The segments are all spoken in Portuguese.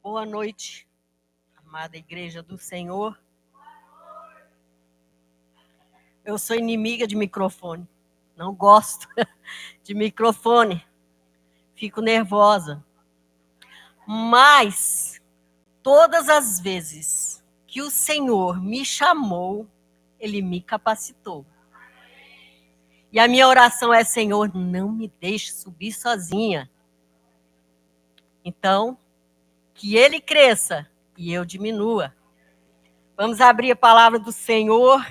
Boa noite, amada Igreja do Senhor. Eu sou inimiga de microfone. Não gosto de microfone. Fico nervosa. Mas, todas as vezes que o Senhor me chamou, Ele me capacitou. E a minha oração é: Senhor, não me deixe subir sozinha. Então, que Ele cresça e eu diminua. Vamos abrir a palavra do Senhor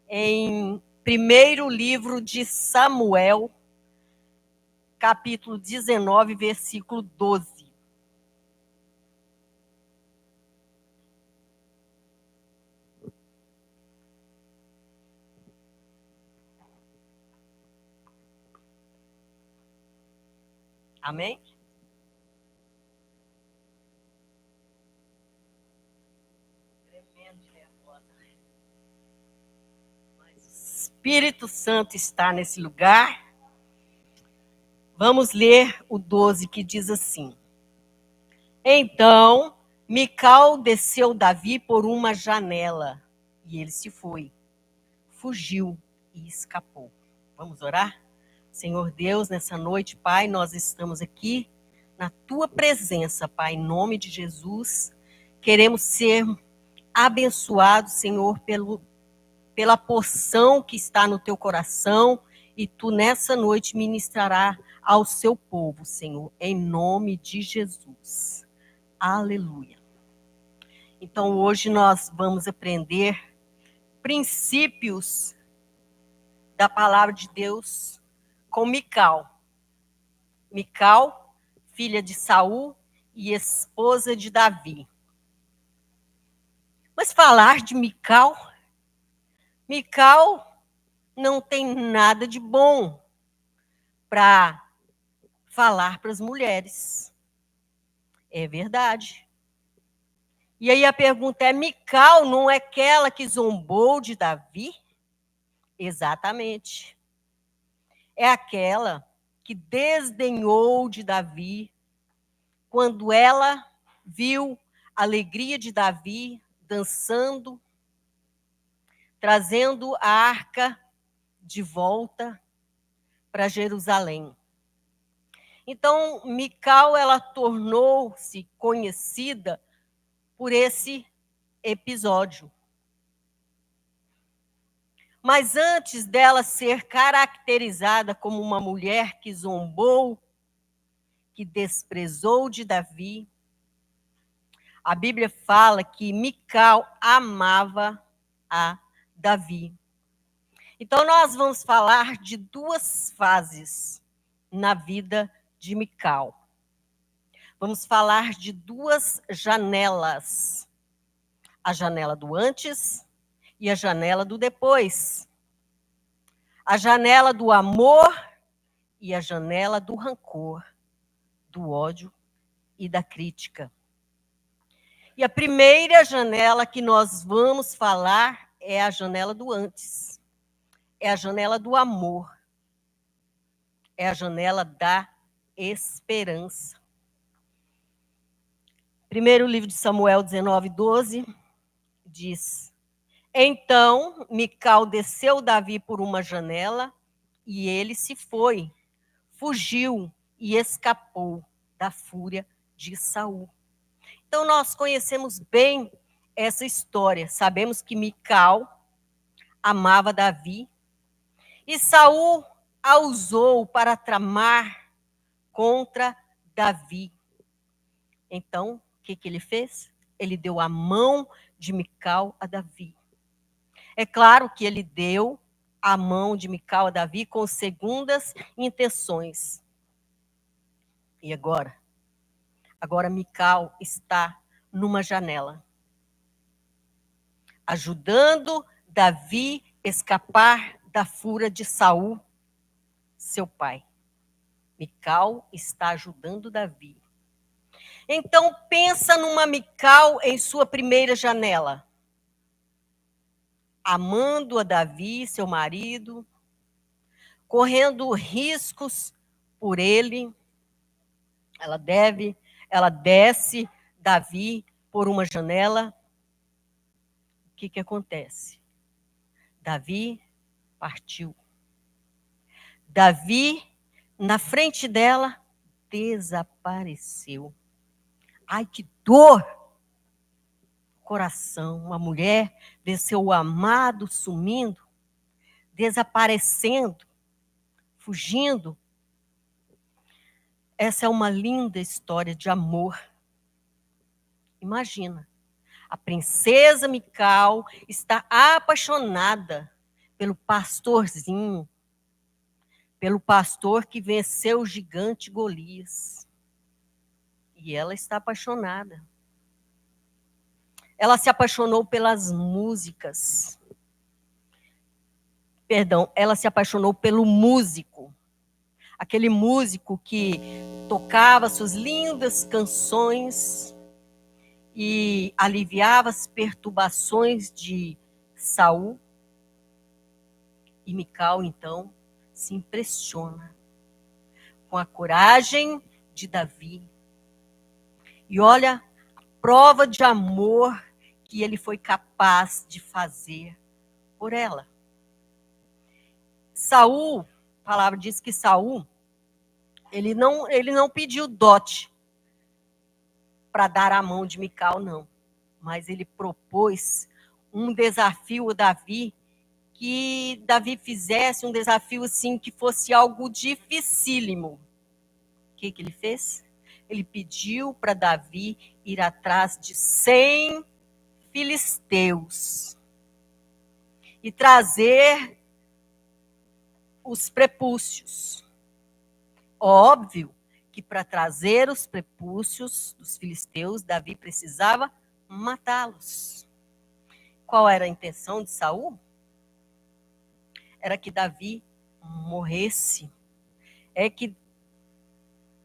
em primeiro livro de Samuel, capítulo 19, versículo 12. Amém? Espírito Santo está nesse lugar. Vamos ler o 12, que diz assim: Então Mical desceu Davi por uma janela, e ele se foi, fugiu e escapou. Vamos orar? Senhor Deus, nessa noite, Pai, nós estamos aqui na Tua presença, Pai, em nome de Jesus. Queremos ser abençoados, Senhor, pela porção que está no Teu coração, e Tu nessa noite ministrará ao Seu povo, Senhor, em nome de Jesus. Aleluia. Então, hoje nós vamos aprender princípios da palavra de Deus com Mical. Mical, filha de Saul e esposa de Davi. Mas falar de Mical não tem nada de bom para falar para as mulheres. É verdade. E aí a pergunta é: Mical não é aquela que zombou de Davi? Exatamente. É aquela que desdenhou de Davi quando ela viu a alegria de Davi dançando, trazendo a arca de volta para Jerusalém. Então, Mical, ela tornou-se conhecida por esse episódio. Mas antes dela ser caracterizada como uma mulher que zombou, que desprezou de Davi, a Bíblia fala que Mical amava a Davi. Então, nós vamos falar de duas fases na vida de Mical. Vamos falar de duas janelas: a janela do antes e a janela do depois. A janela do amor e a janela do rancor, do ódio e da crítica. E a primeira janela que nós vamos falar é a janela do antes. É a janela do amor. É a janela da esperança. Primeiro livro de Samuel 19, 12, diz: Então Mical desceu Davi por uma janela, e ele se foi, fugiu e escapou da fúria de Saul. Então nós conhecemos bem essa história. Sabemos que Mical amava Davi, e Saul a usou para tramar contra Davi. Então, o que ele fez? Ele deu a mão de Mical a Davi. É claro que ele deu a mão de Mical a Davi com segundas intenções. E agora? Agora Mical está numa janela, ajudando Davi a escapar da fúria de Saul, seu pai. Mical está ajudando Davi. Então, pensa numa Mical em sua primeira janela, amando a Davi, seu marido, correndo riscos por ele. Ela desce Davi por uma janela, o que acontece? Davi partiu. Davi, na frente dela, desapareceu. Ai, que dor! Coração, uma mulher vê seu amado sumindo, desaparecendo, fugindo. Essa é uma linda história de amor. Imagina, a princesa Mical está apaixonada pelo pastorzinho, pelo pastor que venceu o gigante Golias. E ela está apaixonada. Ela se apaixonou pelas músicas. Perdão, ela se apaixonou pelo músico. Aquele músico que tocava suas lindas canções e aliviava as perturbações de Saul. E Mical, então, se impressiona com a coragem de Davi. E olha a prova de amor que ele foi capaz de fazer por ela. Saul, a palavra diz que Saul, ele não pediu dote para dar a mão de Mical, não. Mas ele propôs um desafio a Davi, que Davi fizesse um desafio assim, que fosse algo dificílimo. O que ele fez? Ele pediu para Davi ir atrás de 100 filisteus e trazer os prepúcios. Óbvio que para trazer os prepúcios dos filisteus, Davi precisava matá-los. Qual era a intenção de Saul? Era que Davi morresse. É que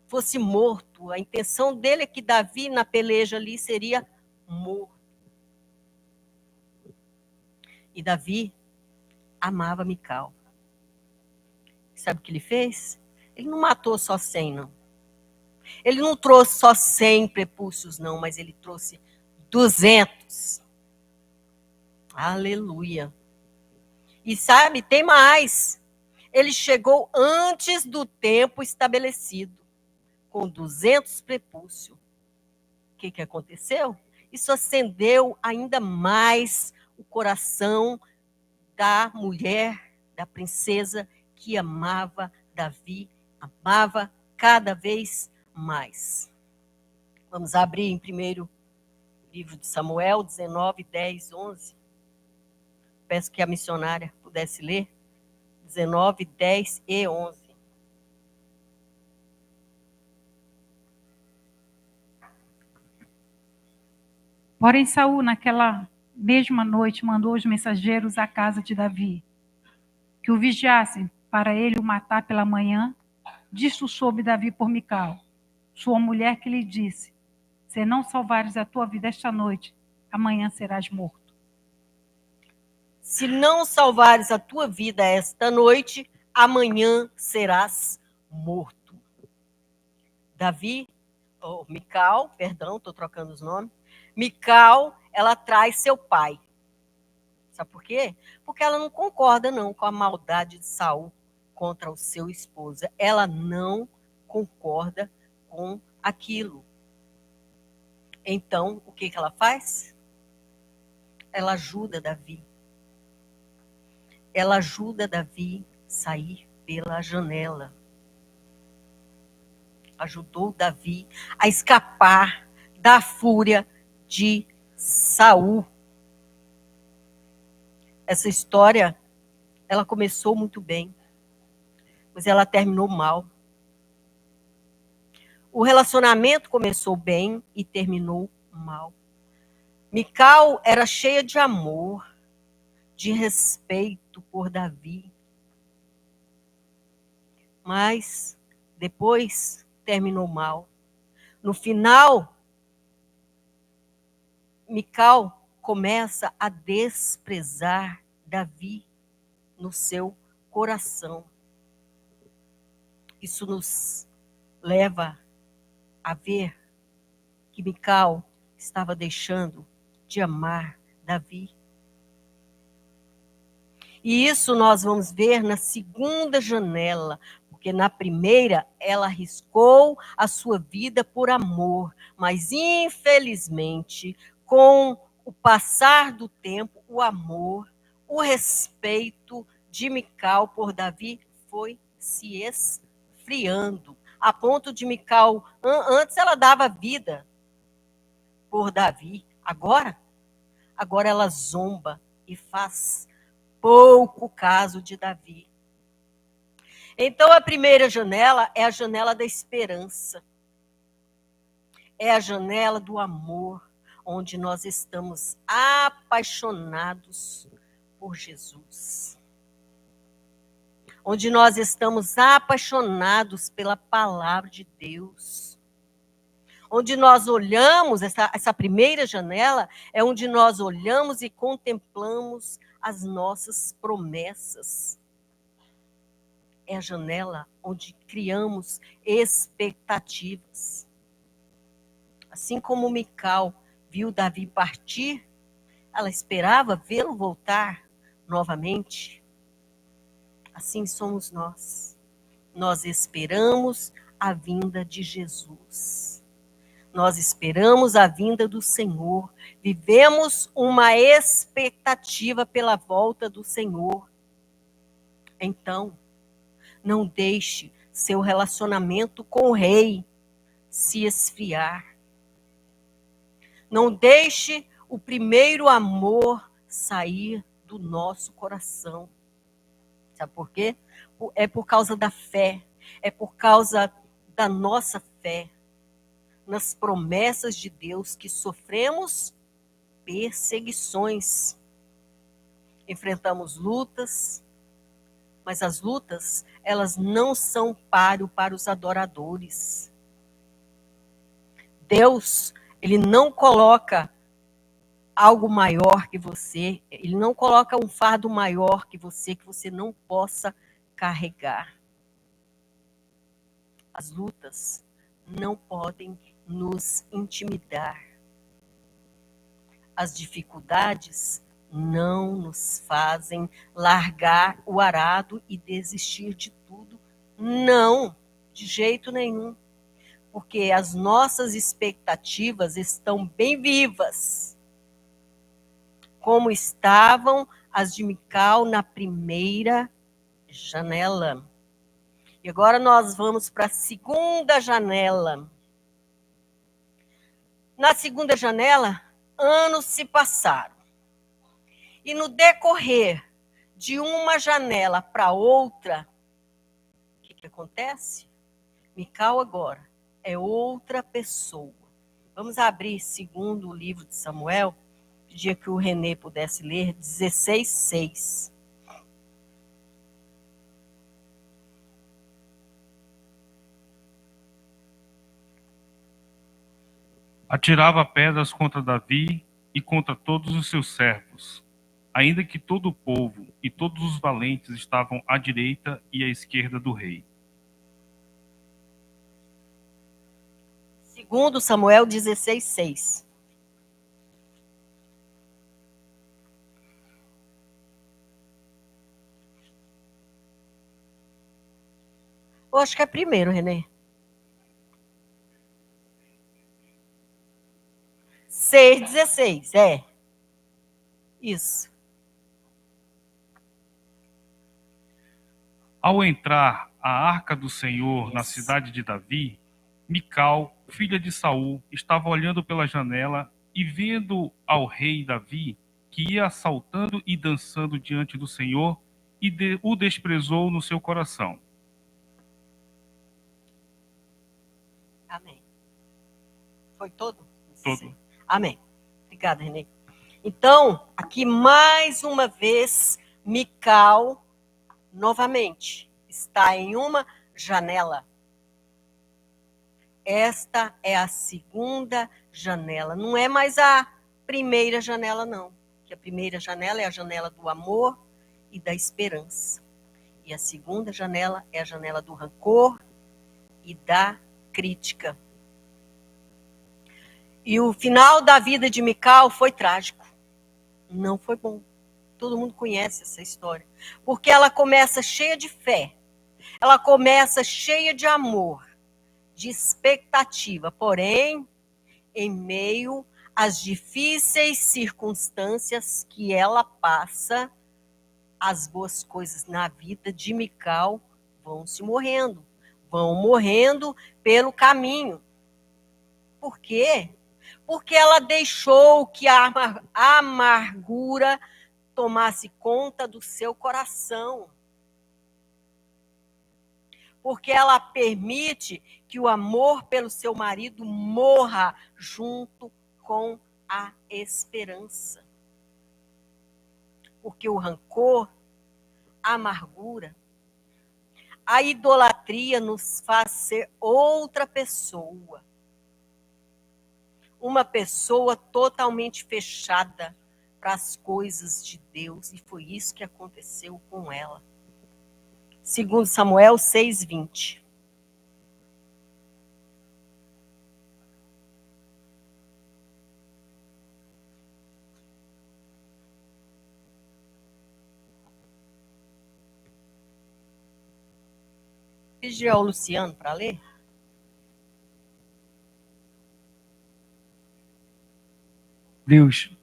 fosse morto. A intenção dele é que Davi, na peleja ali, seria morto. E Davi amava Mical. Sabe o que ele fez? Ele não matou só 100, não. Ele não trouxe só 100 prepúcios, não, mas ele trouxe 200. Aleluia. E sabe, tem mais. Ele chegou antes do tempo estabelecido, com 200 prepúcios. O que aconteceu? Isso acendeu ainda mais o coração da mulher, da princesa, que amava Davi, amava cada vez mais. Vamos abrir em primeiro livro de Samuel, 19, 10, 11. Peço que a missionária pudesse ler. 19, 10 e 11. Porém, Saul, naquela mesma noite, mandou os mensageiros à casa de Davi, que o vigiassem para ele o matar pela manhã. Disto soube Davi por Mical, sua mulher, que lhe disse: se não salvares a tua vida esta noite, amanhã serás morto. Se não salvares a tua vida esta noite, amanhã serás morto. Davi, ou Mical, perdão, estou trocando os nomes. Mical, ela traz seu pai. Sabe por quê? Porque ela não concorda não com a maldade de Saul contra o seu esposo. Ela não concorda com aquilo. Então, o que ela faz? Ela ajuda Davi. Ela ajuda Davi a sair pela janela. Ajudou Davi a escapar da fúria de Saul. Essa história, ela começou muito bem, mas ela terminou mal. O relacionamento começou bem e terminou mal. Mical era cheia de amor, de respeito por Davi. Mas depois terminou mal. No final, Mical começa a desprezar Davi no seu coração. Isso nos leva a ver que Mical estava deixando de amar Davi. E isso nós vamos ver na segunda janela, porque na primeira ela arriscou a sua vida por amor, mas infelizmente, com o passar do tempo, o amor, o respeito de Mical por Davi foi se esfriando, a ponto de Mical, antes ela dava vida por Davi, agora ela zomba e faz pouco caso de Davi. Então, a primeira janela é a janela da esperança. É a janela do amor, onde nós estamos apaixonados por Jesus. Onde nós estamos apaixonados pela palavra de Deus. Onde nós olhamos, essa primeira janela é onde nós olhamos e contemplamos as nossas promessas. É a janela onde criamos expectativas. Assim como Mical viu Davi partir, ela esperava vê-lo voltar novamente. Assim somos nós. Nós esperamos a vinda de Jesus. Nós esperamos a vinda do Senhor. Vivemos uma expectativa pela volta do Senhor. Então, não deixe seu relacionamento com o rei se esfriar. Não deixe o primeiro amor sair do nosso coração. Sabe por quê? É por causa da fé. É por causa da nossa fé nas promessas de Deus que sofremos perseguições. Enfrentamos lutas, mas as lutas, elas não são páreo para os adoradores. Deus, ele não coloca algo maior que você, ele não coloca um fardo maior que você não possa carregar. As lutas não podem nos intimidar. As dificuldades não nos fazem largar o arado e desistir de tudo. Não, de jeito nenhum. Porque as nossas expectativas estão bem vivas, como estavam as de Mical na primeira janela. E agora nós vamos para a segunda janela. Na segunda janela, anos se passaram. E no decorrer de uma janela para outra, o que acontece? Mical agora é outra pessoa. Vamos abrir segundo o livro de Samuel, pedia que o Renê pudesse ler, 16:6. Atirava pedras contra Davi e contra todos os seus servos, ainda que todo o povo e todos os valentes estavam à direita e à esquerda do rei. Segundo Samuel 16:6. Eu acho que é primeiro, Renê. 6:16, é. Isso. Ao entrar a arca do Senhor na cidade de Davi, Mical, filha de Saul, estava olhando pela janela e vendo ao rei Davi, que ia saltando e dançando diante do Senhor, e o desprezou no seu coração. Amém. Foi todo? Todo. Amém. Obrigada, Renê. Então, aqui mais uma vez, Mical, novamente, está em uma janela. Esta é a segunda janela. Não é mais a primeira janela, não. Que a primeira janela é a janela do amor e da esperança. E a segunda janela é a janela do rancor e da crítica. E o final da vida de Mical foi trágico. Não foi bom. Todo mundo conhece essa história. Porque ela começa cheia de fé. Ela começa cheia de amor, de expectativa. Porém, em meio às difíceis circunstâncias que ela passa, as boas coisas na vida de Mical vão morrendo pelo caminho. Por quê? Porque ela deixou que a amargura tomasse conta do seu coração. Porque ela permite que o amor pelo seu marido morra junto com a esperança. Porque o rancor, a amargura, a idolatria nos faz ser outra pessoa. Uma pessoa totalmente fechada para as coisas de Deus. E foi isso que aconteceu com ela. Segundo Samuel 6:20. Pedir ao Luciano para ler? Deus.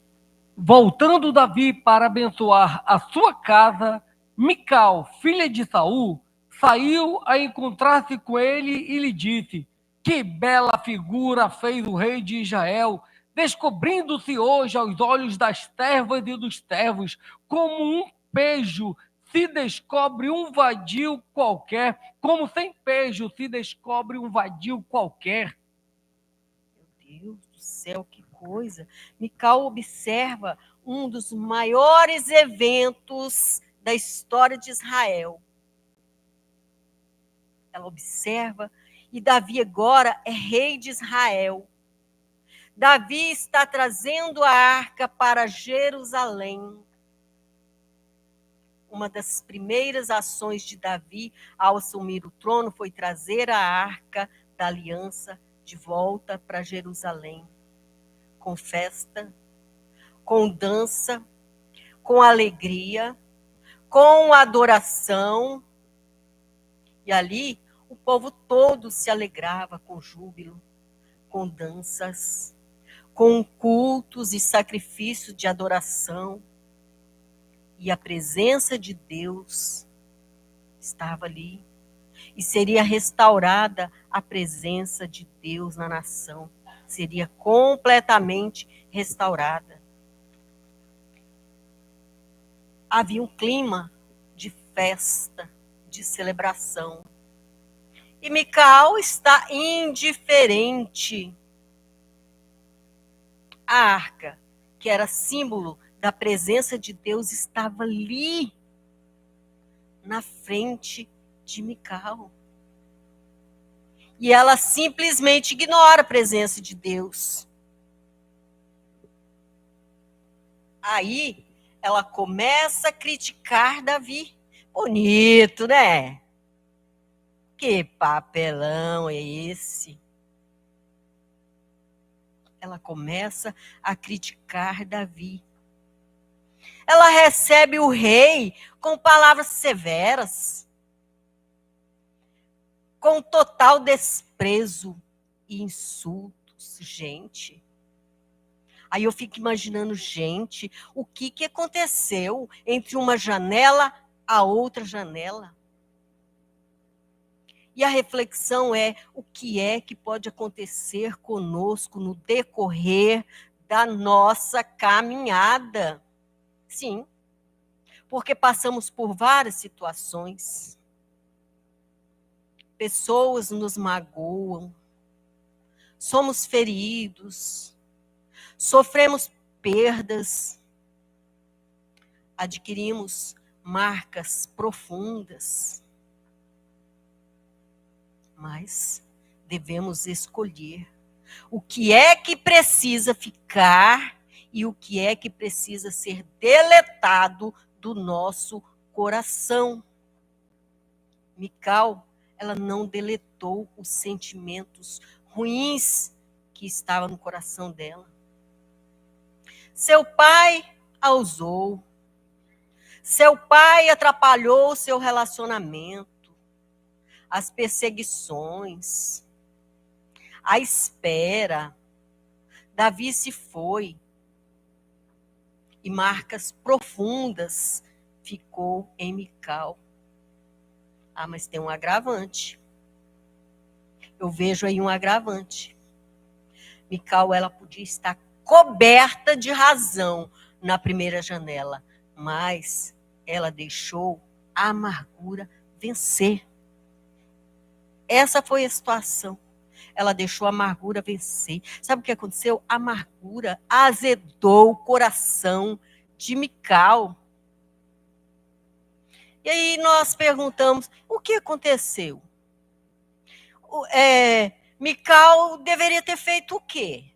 Voltando Davi para abençoar a sua casa, Mical, filha de Saul, saiu a encontrar-se com ele e lhe disse: que bela figura fez o rei de Israel, descobrindo-se hoje aos olhos das servas e dos servos, como um pejo se descobre um vadio qualquer, como sem pejo se descobre um vadio qualquer. Meu Deus do céu, que coisa! Mical observa um dos maiores eventos da história de Israel. Ela observa, e Davi agora é rei de Israel. Davi está trazendo a arca para Jerusalém. Uma das primeiras ações de Davi ao assumir o trono foi trazer a arca da aliança de volta para Jerusalém. Com festa, com dança, com alegria, com adoração. E ali o povo todo se alegrava com júbilo, com danças, com cultos e sacrifícios de adoração. E a presença de Deus estava ali. E seria restaurada a presença de Deus na nação. Seria completamente restaurada. Havia um clima de festa, de celebração. E Mical está indiferente. A arca, que era símbolo da presença de Deus, estava ali, na frente de Mical. E ela simplesmente ignora a presença de Deus. Aí, ela começa a criticar Davi. Bonito, né? Que papelão é esse? Ela começa a criticar Davi. Ela recebe o rei com palavras severas, com total desprezo e insultos. Gente, aí eu fico imaginando, gente, o que aconteceu entre uma janela a outra janela? E a reflexão é: o que é que pode acontecer conosco no decorrer da nossa caminhada? Sim, porque passamos por várias situações. Pessoas nos magoam, somos feridos, sofremos perdas, adquirimos marcas profundas. Mas devemos escolher o que é que precisa ficar e o que é que precisa ser deletado do nosso coração. Mical, ela não deletou os sentimentos ruins que estava no coração dela. Seu pai a usou. Seu pai atrapalhou o seu relacionamento, as perseguições, a espera. Davi se foi e marcas profundas ficou em Mical. Ah, mas tem um agravante. Eu vejo aí um agravante. Mical, ela podia estar coberta de razão na primeira janela, mas ela deixou a amargura vencer. Essa foi a situação. Ela deixou a amargura vencer. Sabe o que aconteceu? A amargura azedou o coração de Mical. E aí nós perguntamos, o que aconteceu? Mical deveria ter feito o quê?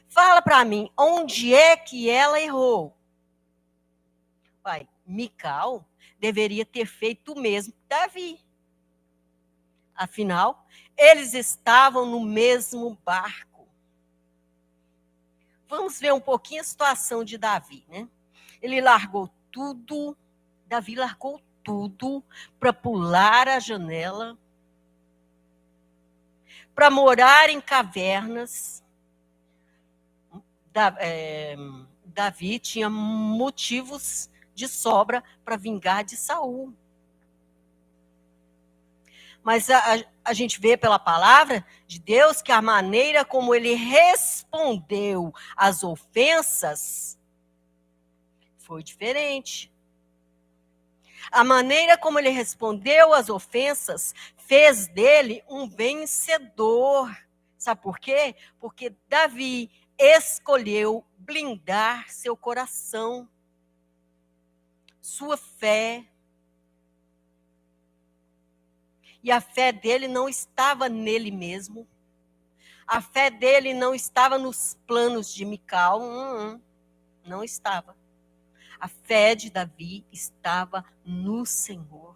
Fala para mim, onde é que ela errou? Pai, Mical deveria ter feito o mesmo que Davi. Afinal, eles estavam no mesmo barco. Vamos ver um pouquinho a situação de Davi, né? Ele largou tudo, Davi largou tudo para pular a janela, para morar em cavernas. Davi tinha motivos de sobra para vingar de Saul. Mas a gente vê pela palavra de Deus que a maneira como ele respondeu às ofensas foi diferente. A maneira como ele respondeu às ofensas fez dele um vencedor. Sabe por quê? Porque Davi escolheu blindar seu coração, sua fé. E a fé dele não estava nele mesmo. A fé dele não estava nos planos de Mical. Não estava. A fé de Davi estava no Senhor.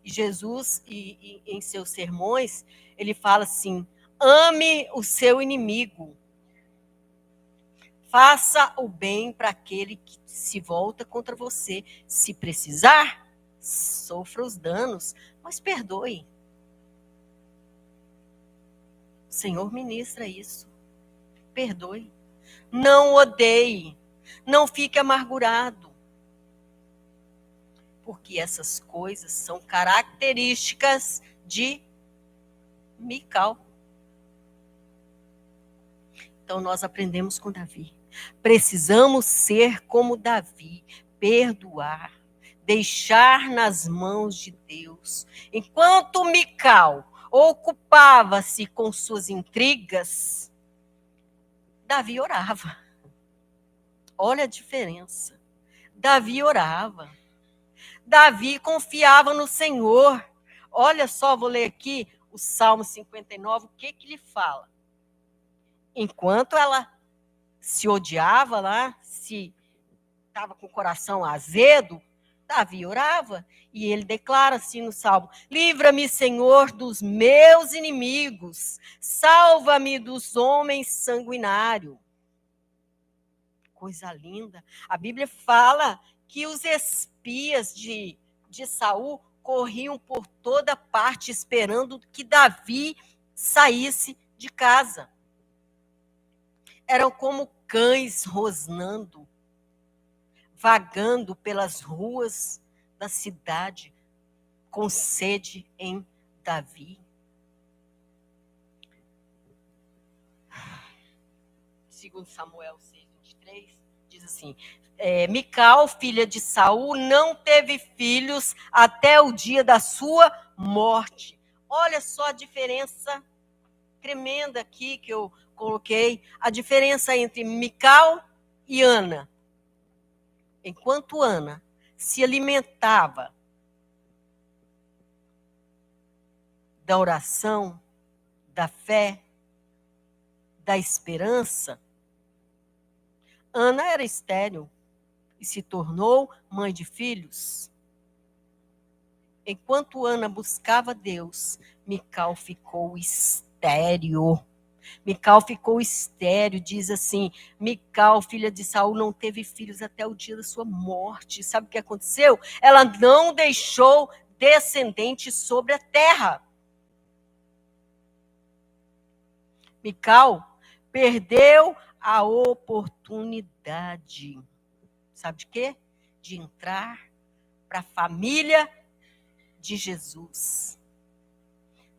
E Jesus, em seus sermões, ele fala assim: ame o seu inimigo. Faça o bem para aquele que se volta contra você. Se precisar, sofra os danos, mas perdoe. O Senhor ministra isso. Perdoe. Não odeie. Não fique amargurado. Porque essas coisas são características de Mical. Então nós aprendemos com Davi. Precisamos ser como Davi, perdoar, deixar nas mãos de Deus. Enquanto Mical ocupava-se com suas intrigas, Davi orava. Olha a diferença. Davi orava. Davi confiava no Senhor. Olha só, vou ler aqui o Salmo 59, o que ele fala. Enquanto ela se odiava lá, se estava com o coração azedo, Davi orava. E ele declara assim no Salmo: livra-me, Senhor, dos meus inimigos. Salva-me dos homens sanguinários. Coisa linda. A Bíblia fala que os espias de Saul corriam por toda parte esperando que Davi saísse de casa. Eram como cães rosnando, vagando pelas ruas da cidade, com sede em Davi. Segundo Samuel 6:23, diz assim: Mical, filha de Saul, não teve filhos até o dia da sua morte. Olha só a diferença tremenda aqui que eu coloquei, a diferença entre Mical e Ana. Enquanto Ana se alimentava da oração, da fé, da esperança, Ana era estéril e se tornou mãe de filhos. Enquanto Ana buscava Deus, Mical ficou estéril. estéril. Mical ficou estéril, diz assim, Mical, filha de Saul, não teve filhos até o dia da sua morte. Sabe o que aconteceu? Ela não deixou descendente sobre a terra. Mical perdeu a oportunidade. Sabe de quê? De entrar para a família de Jesus.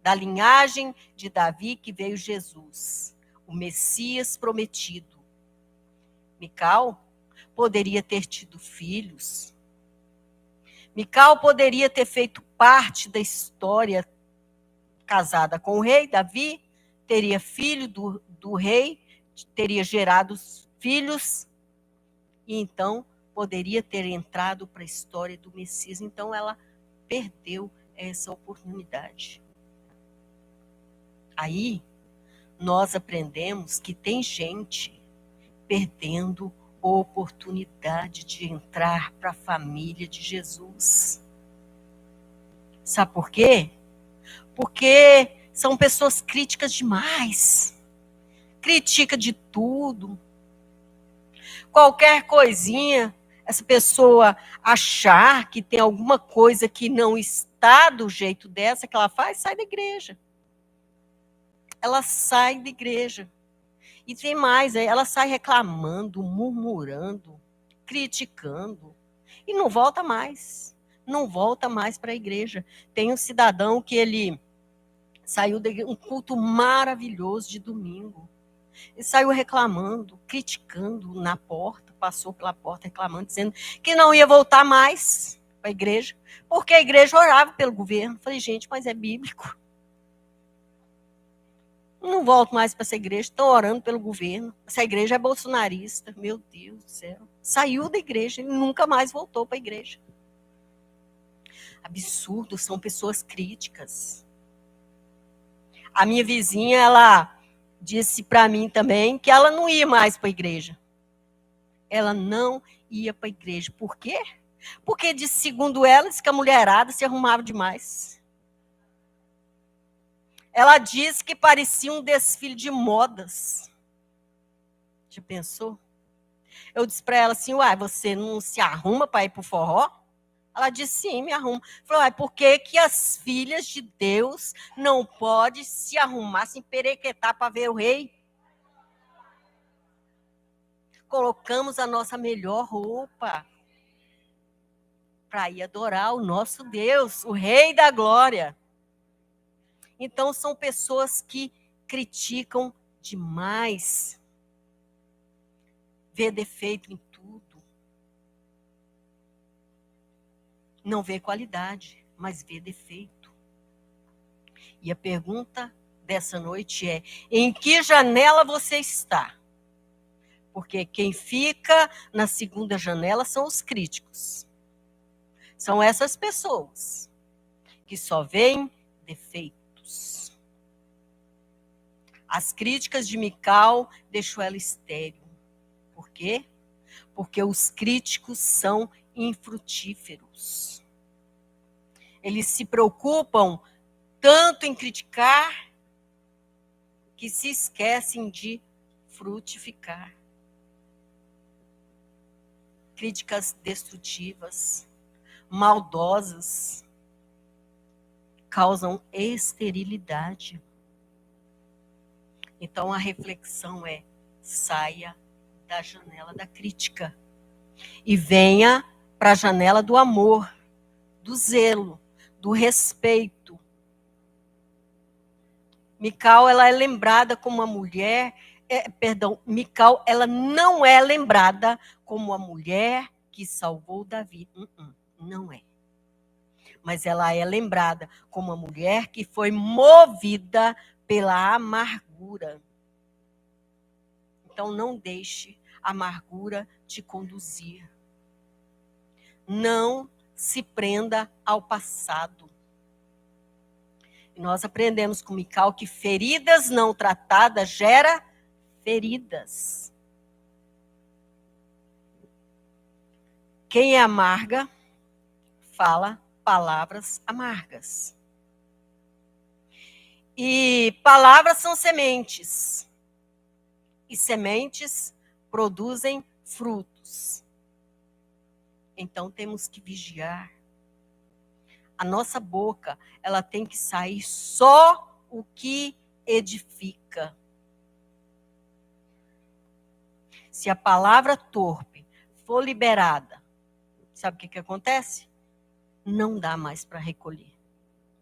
Da linhagem de Davi que veio Jesus, o Messias prometido. Mical poderia ter tido filhos. Mical poderia ter feito parte da história, casada com o rei Davi, teria filho do rei, teria gerado filhos, e então poderia ter entrado para a história do Messias. Então ela perdeu essa oportunidade. Aí, nós aprendemos que tem gente perdendo a oportunidade de entrar para a família de Jesus. Sabe por quê? Porque são pessoas críticas demais. Critica de tudo. Qualquer coisinha, essa pessoa achar que tem alguma coisa que não está do jeito dessa que ela faz, sai da igreja. Ela sai da igreja. E tem mais, ela sai reclamando, murmurando, criticando. E não volta mais. Não volta mais para a igreja. Tem um cidadão que ele saiu de um culto maravilhoso de domingo. Ele saiu reclamando, criticando na porta, passou pela porta reclamando, dizendo que não ia voltar mais para a igreja, porque a igreja orava pelo governo. Falei, gente, mas é bíblico. Não volto mais para essa igreja, estão orando pelo governo. Essa igreja é bolsonarista, meu Deus do céu. Saiu da igreja e nunca mais voltou para a igreja. Absurdo, são pessoas críticas. A minha vizinha, ela disse para mim também que ela não ia mais para a igreja. Ela não ia para a igreja. Por quê? Porque, segundo ela, disse que a mulherada se arrumava demais. Ela disse que parecia um desfile de modas. Já pensou? Eu disse para ela assim, uai, você não se arruma para ir para o forró? Ela disse, sim, me arrumo. Falou, uai, por que que as filhas de Deus não podem se arrumar, se emperequetar para ver o rei? Colocamos a nossa melhor roupa para ir adorar o nosso Deus, o Rei da Glória. Então, são pessoas que criticam demais, vê defeito em tudo, não vê qualidade, mas vê defeito. E a pergunta dessa noite é, em que janela você está? Porque quem fica na segunda janela são os críticos. São essas pessoas que só veem defeitos. As críticas de Mical deixou ela estéril. Por quê? Porque os críticos são infrutíferos. Eles se preocupam tanto em criticar que se esquecem de frutificar. Críticas destrutivas, maldosas, causam esterilidade. Então a reflexão é: saia da janela da crítica e venha para a janela do amor, do zelo, do respeito. Mical, ela é lembrada como uma mulher, Mical, ela não é lembrada como a mulher que salvou Davi. Não é. Mas ela é lembrada como uma mulher que foi movida pela amargura. Então, não deixe a amargura te conduzir. Não se prenda ao passado. E nós aprendemos com Mical que feridas não tratadas gera feridas. Quem é amarga, fala palavras amargas. E palavras são sementes. E sementes produzem frutos. Então temos que vigiar. A nossa boca, ela tem que sair só o que edifica. Se a palavra torpe for liberada, sabe o que acontece? Não dá mais para recolher.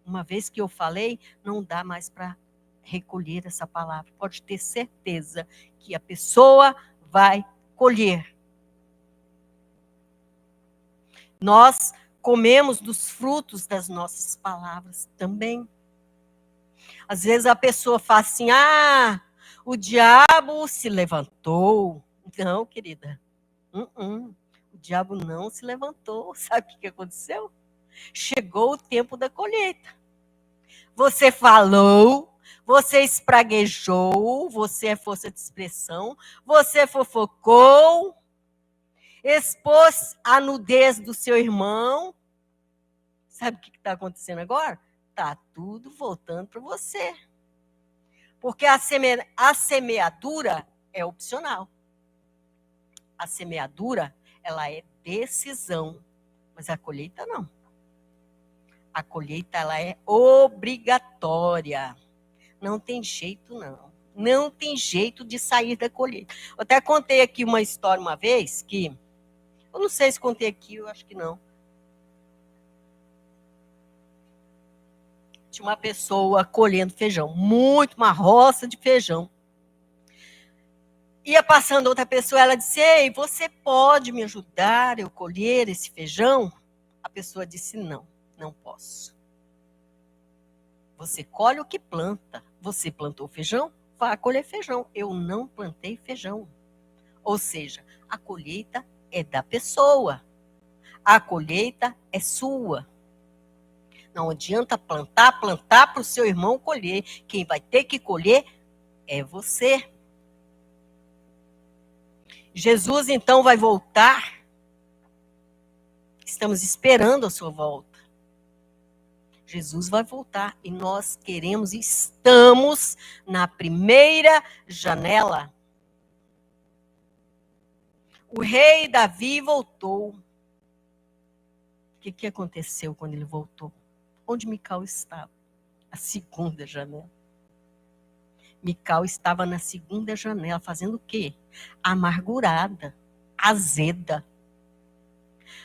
Uma vez que eu falei, não dá mais para recolher essa palavra. Pode ter certeza que a pessoa vai colher. Nós comemos dos frutos das nossas palavras também. Às vezes a pessoa fala assim, o diabo se levantou. Não, querida. O diabo não se levantou. Sabe o que aconteceu? Chegou o tempo da colheita. Você falou, você espraguejou, você é força de expressão, você fofocou, expôs a nudez do seu irmão. Sabe o que está acontecendo agora? Está tudo voltando para você. Porque a semeadura é opcional. A semeadura, ela é decisão, mas a colheita não. A colheita, ela é obrigatória. Não tem jeito, não. Não tem jeito de sair da colheita. Eu até contei aqui uma história uma vez que... Eu não sei se contei aqui, eu acho que não. Tinha uma pessoa colhendo feijão. Uma roça de feijão. Ia passando outra pessoa, ela disse, ei, você pode me ajudar a eu colher esse feijão? A pessoa disse, não, não posso. Você colhe o que planta. Você plantou feijão? Vá colher feijão. Eu não plantei feijão. Ou seja, a colheita é da pessoa. A colheita é sua. Não adianta plantar para o seu irmão colher. Quem vai ter que colher é você. Jesus, então, vai voltar. Estamos esperando a sua volta. Jesus vai voltar e nós queremos, estamos na primeira janela. O rei Davi voltou. O que aconteceu quando ele voltou? Onde Mical estava? A segunda janela. Mical estava na segunda janela, fazendo o quê? Amargurada, azeda,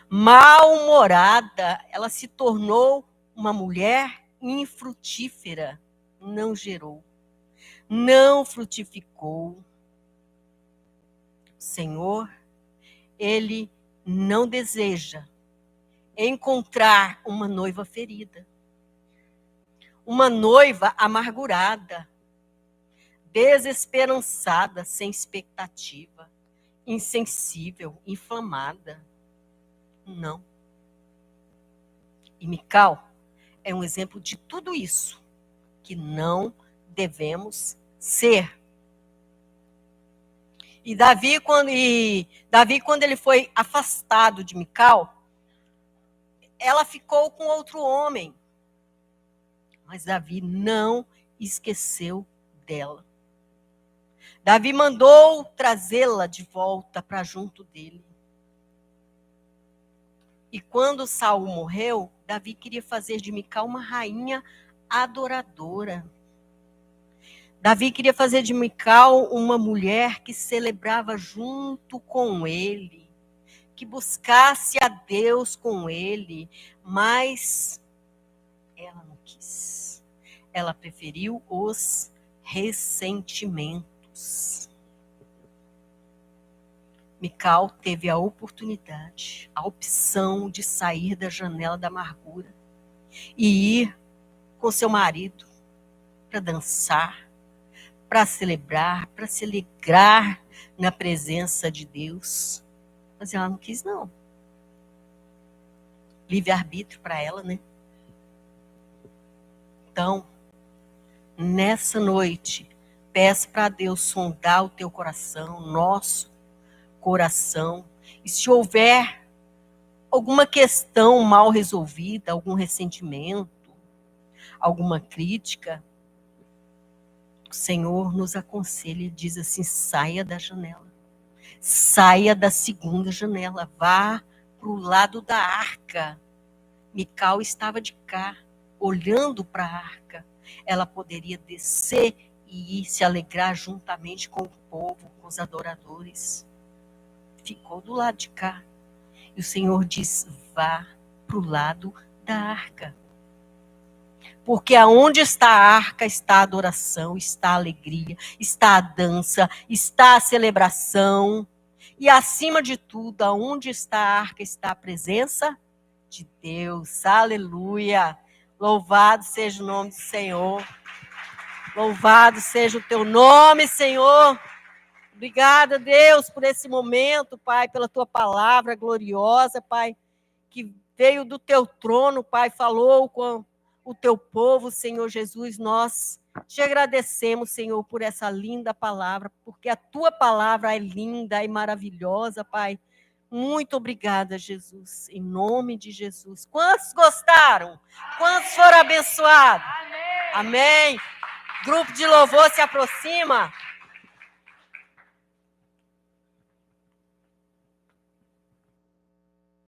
mal-humorada. Ela se tornou uma mulher infrutífera. Não gerou, não frutificou. O Senhor, Ele não deseja encontrar uma noiva ferida. Uma noiva amargurada, desesperançada, sem expectativa, insensível, inflamada. Não. E Mical é um exemplo de tudo isso que não devemos ser. E Davi, quando ele foi afastado de Mical, ela ficou com outro homem. Mas Davi não esqueceu dela. Davi mandou trazê-la de volta para junto dele. E quando Saul morreu, Davi queria fazer de Mical uma rainha adoradora. Davi queria fazer de Mical uma mulher que celebrava junto com ele, que buscasse a Deus com ele, mas ela não quis. Ela preferiu os ressentimentos. Mical teve a oportunidade, a opção de sair da janela da amargura e ir com seu marido para dançar, para celebrar, para se alegrar na presença de Deus. Mas ela não quis, não. Livre-arbítrio para ela, né? Então, nessa noite, peça para Deus sondar o teu coração, nosso coração. E se houver alguma questão mal resolvida, algum ressentimento, alguma crítica, O Senhor nos aconselha e diz assim: saia da janela. Saia da segunda janela. Vá para o lado da arca. Mical estava de cá, olhando para a arca. Ela poderia descer e ir se alegrar juntamente com o povo, com os adoradores. Ficou do lado de cá. E o Senhor diz: vá para o lado da arca. Porque aonde está a arca está a adoração, está a alegria, está a dança, está a celebração. E acima de tudo, aonde está a arca está a presença de Deus. Aleluia! Louvado seja o nome do Senhor. Louvado seja o teu nome, Senhor. Obrigada, Deus, por esse momento, Pai, pela tua palavra gloriosa, Pai, que veio do teu trono, Pai, falou com o teu povo, Senhor Jesus. Nós te agradecemos, Senhor, por essa linda palavra, porque a tua palavra é linda e maravilhosa, Pai. Muito obrigada, Jesus, em nome de Jesus. Quantos gostaram? Quantos foram abençoados? Amém. Amém. Grupo de louvor se aproxima.